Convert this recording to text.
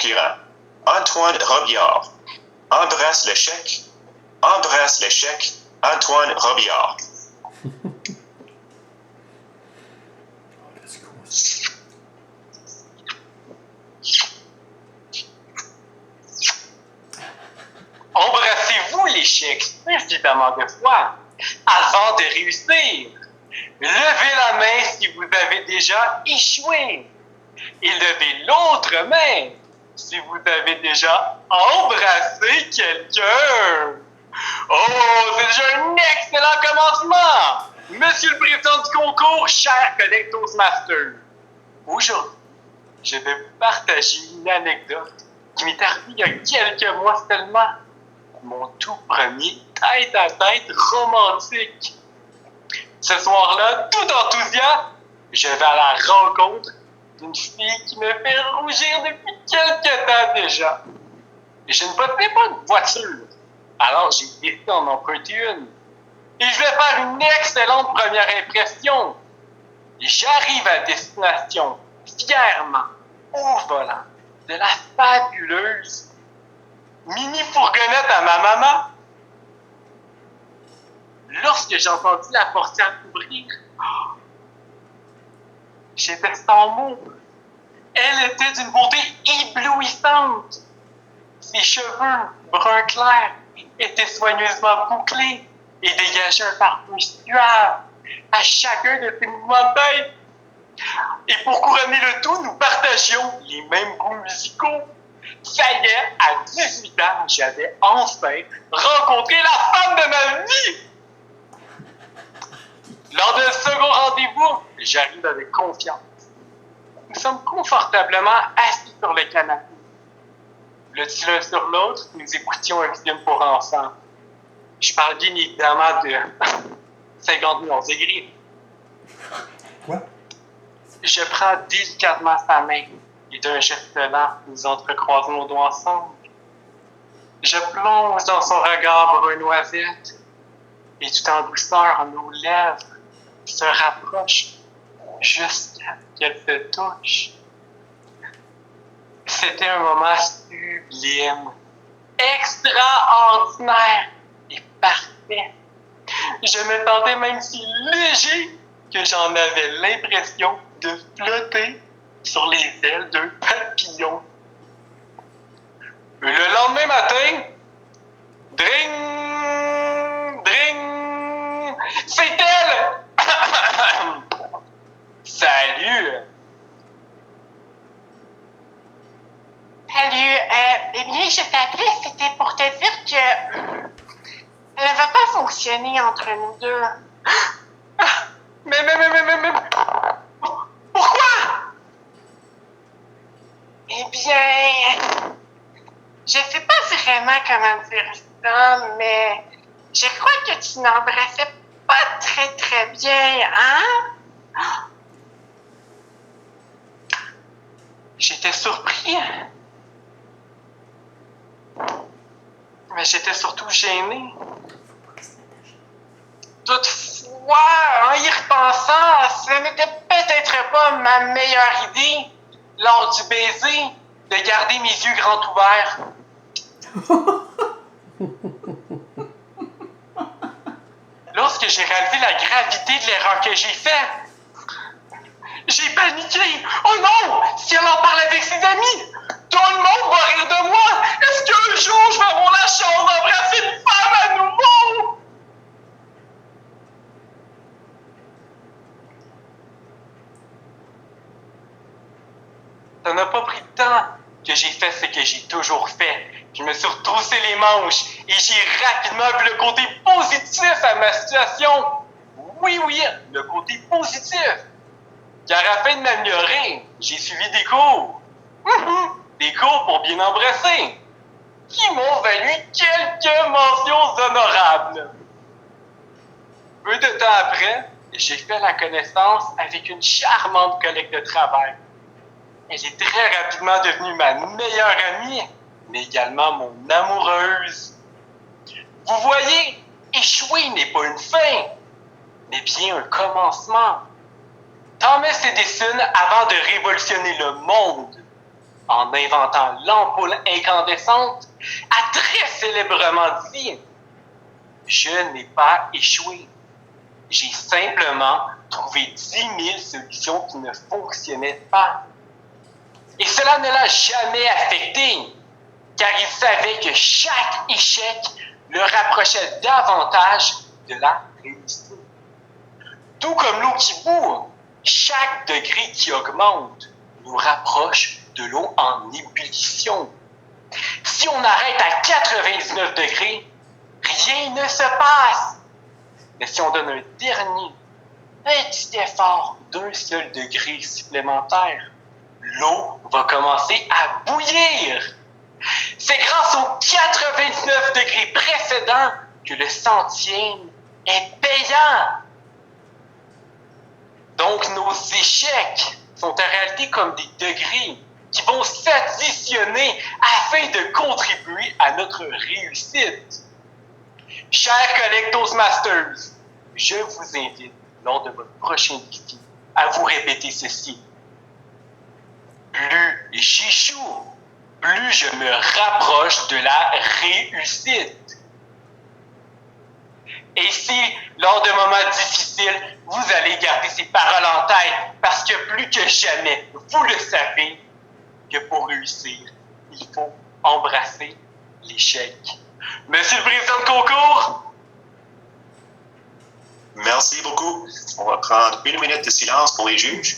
concurrent, Antoine Robillard. Embrasse le chèque. Embrasse le chèque, Antoine Robillard. Embrassez-vous l'échec suffisamment de fois avant de réussir. Levez la main si vous avez déjà échoué. Et levez l'autre main si vous avez déjà embrassé quelqu'un. Oh, c'est déjà un excellent commencement! Monsieur le président du concours, cher collègue Toastmaster. Aujourd'hui, je vais vous partager une anecdote qui m'est arrivée il y a quelques mois seulement. Mon tout premier tête-à-tête romantique. Ce soir-là, tout enthousiaste, je vais à la rencontre d'une fille qui me fait rougir depuis quelques temps déjà. Et je ne possédais pas de voiture, alors j'ai décidé d'en emprunter une. Et je vais faire une excellente première impression. Et j'arrive à destination, fièrement, au volant de la fabuleuse mini-fourgonnette à ma maman. Lorsque j'ai entendu la portière s'ouvrir, j'étais sans mots. Elle était d'une beauté éblouissante. Ses cheveux brun clair étaient soigneusement bouclés et dégageaient un parfum suave à chacun de ses mouvements de tête. Et pour couronner le tout, nous partagions les mêmes goûts musicaux. Ça y est, à 18 ans, j'avais enfin rencontré la femme de ma vie. Lors de ce second rendez-vous, j'arrive avec confiance. Nous sommes confortablement assis sur le canapé. L'un sur l'autre, nous écoutions un film pour enfants. Je parle bien évidemment de 50 nuances de gris. Quoi? Je prends délicatement sa main et d'un geste lent, nous entrecroisons nos doigts ensemble. Je plonge dans son regard brun noisette et tout en douceur, nos lèvres se rapprochent jusqu'à ce qu'elles se touchent. C'était un moment sublime, extraordinaire et parfait. Je me sentais même si léger que j'en avais l'impression de flotter sur les ailes d'un papillon. Le lendemain matin, dring, dring, c'est elle! Salut! Salut, eh bien, je t'appelais, c'était pour te dire que ça ne va pas fonctionner entre nous deux. Mais, pourquoi? Eh bien, je sais pas vraiment comment dire ça, mais je crois que tu n'embrassais pas très bien, hein? J'étais surpris. Mais j'étais surtout gêné. Toutefois, en y repensant, ce n'était peut-être pas ma meilleure idée, lors du baiser, de garder mes yeux grands ouverts. Lorsque j'ai réalisé la gravité de l'erreur que j'ai faite, j'ai paniqué. Oh non! Si elle en parle avec ses amis, tout le monde va rire de moi! Est-ce qu'un jour je vais avoir la chance d'embrasser une femme à nouveau? Ça n'a pas pris de temps que j'ai fait ce que j'ai toujours fait. Je me suis retroussé les manches et j'ai rapidement vu le côté positif à ma situation. Oui, le côté positif. Car afin de m'améliorer, j'ai suivi des cours. Des cours pour bien embrasser, qui m'ont valu quelques mentions honorables. Peu de temps après, j'ai fait la connaissance avec une charmante collègue de travail. Elle est très rapidement devenue ma meilleure amie, mais également mon amoureuse. Vous voyez, échouer n'est pas une fin, mais bien un commencement. Thomas Edison, avant de révolutionner le monde, en inventant l'ampoule incandescente, a très célèbrement dit « Je n'ai pas échoué. J'ai simplement trouvé 10 000 solutions qui ne fonctionnaient pas. » Et cela ne l'a jamais affecté, car il savait que chaque échec le rapprochait davantage de la réussite. Tout comme l'eau qui bout, chaque degré qui augmente nous rapproche de l'eau en ébullition. Si on arrête à 99 degrés, rien ne se passe. Mais si on donne un dernier petit effort d'un seul degré supplémentaire, l'eau va commencer à bouillir. C'est grâce aux 99 degrés précédents que le 100e est payant. Donc, nos échecs sont en réalité comme des degrés qui vont s'additionner afin de contribuer à notre réussite. Chers collègues Toastmasters, je vous invite, lors de votre prochain défi, à vous répéter ceci. Plus j'échoue, plus je me rapproche de la réussite. Et si, lors de moments difficiles, vous allez garder ces paroles en tête, parce que plus que jamais, vous le savez, que pour réussir, il faut embrasser l'échec. Monsieur le président de concours! Merci beaucoup. On va prendre 1 minute de silence pour les juges.